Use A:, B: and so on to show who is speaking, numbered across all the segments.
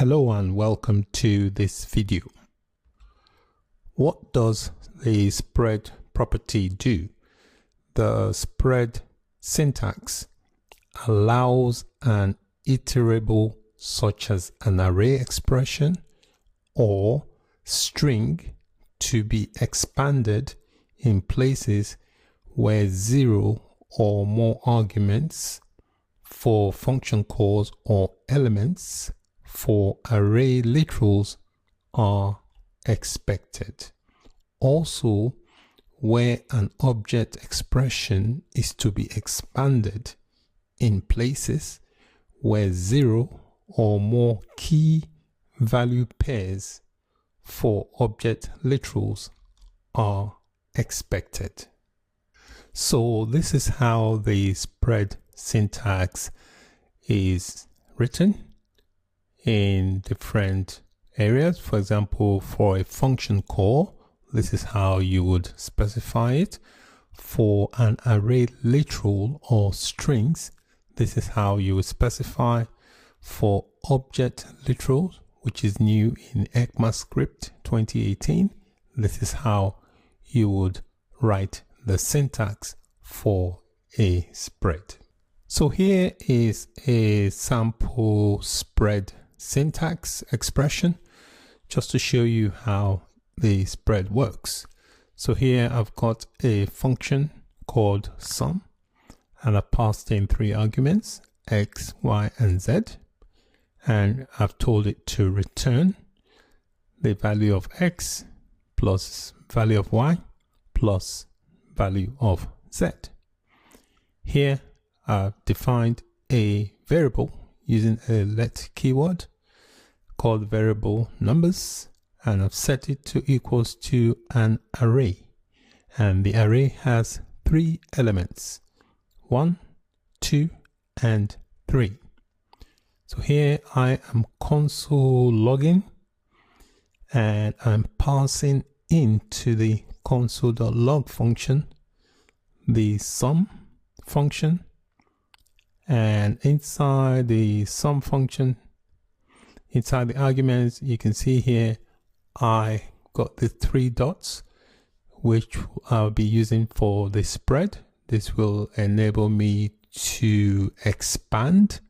A: Hello and welcome to this video. What does the spread property do? The spread syntax allows an iterable such as an array expression or string to be expanded in places where 0 or more arguments for function calls or elements for array literals are expected. Also, where an object expression is to be expanded in places where 0 or more key value pairs for object literals are expected. So this is how the spread syntax is written in different areas. For example, for a function call, this is how you would specify it. For an array literal or strings, this is how you would specify. For object literals, which is new in ECMAScript 2018, this is how you would write the syntax for a spread. So here is a sample spread syntax expression just to show you how the spread works. So here I've got a function called sum and I've passed in 3 arguments, x, y, and z, and I've told it to return the value of x plus value of y plus value of z. Here I've defined a variable using a let keyword called variable numbers, and I've set it to equals to an array, and the array has 3 elements, 1, 2, and 3. So here I am console logging and I'm passing into the console.log function the sum function, and inside the sum function, inside the arguments, you can see here I got the 3 dots which I'll be using for the spread. This will enable me to expand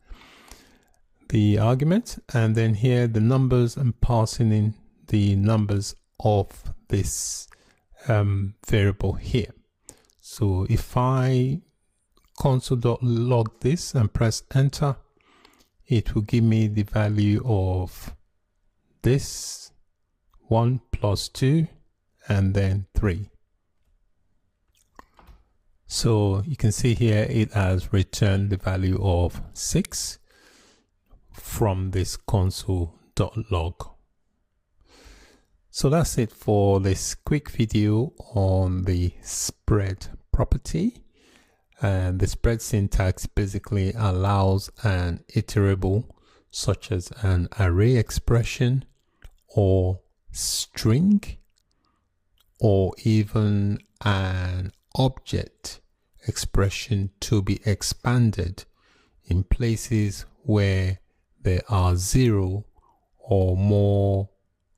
A: the argument, and then here the numbers, I'm passing in the numbers of this variable here. So if I console.log this and press enter, it will give me the value of this 1 plus 2 and then 3. So you can see here it has returned the value of 6 from this console.log. So that's it for this quick video on the spread property. And the spread syntax basically allows an iterable such as an array expression or string or even an object expression to be expanded in places where there are 0 or more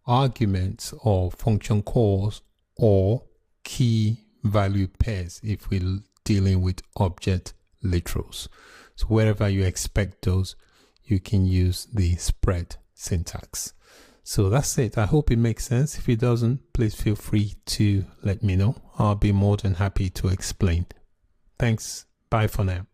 A: arguments or function calls or key value pairs if we're dealing with object literals. So wherever you expect those, you can use the spread syntax. So that's it. I hope it makes sense. If it doesn't, please feel free to let me know. I'll be more than happy to explain. Thanks. Bye for now.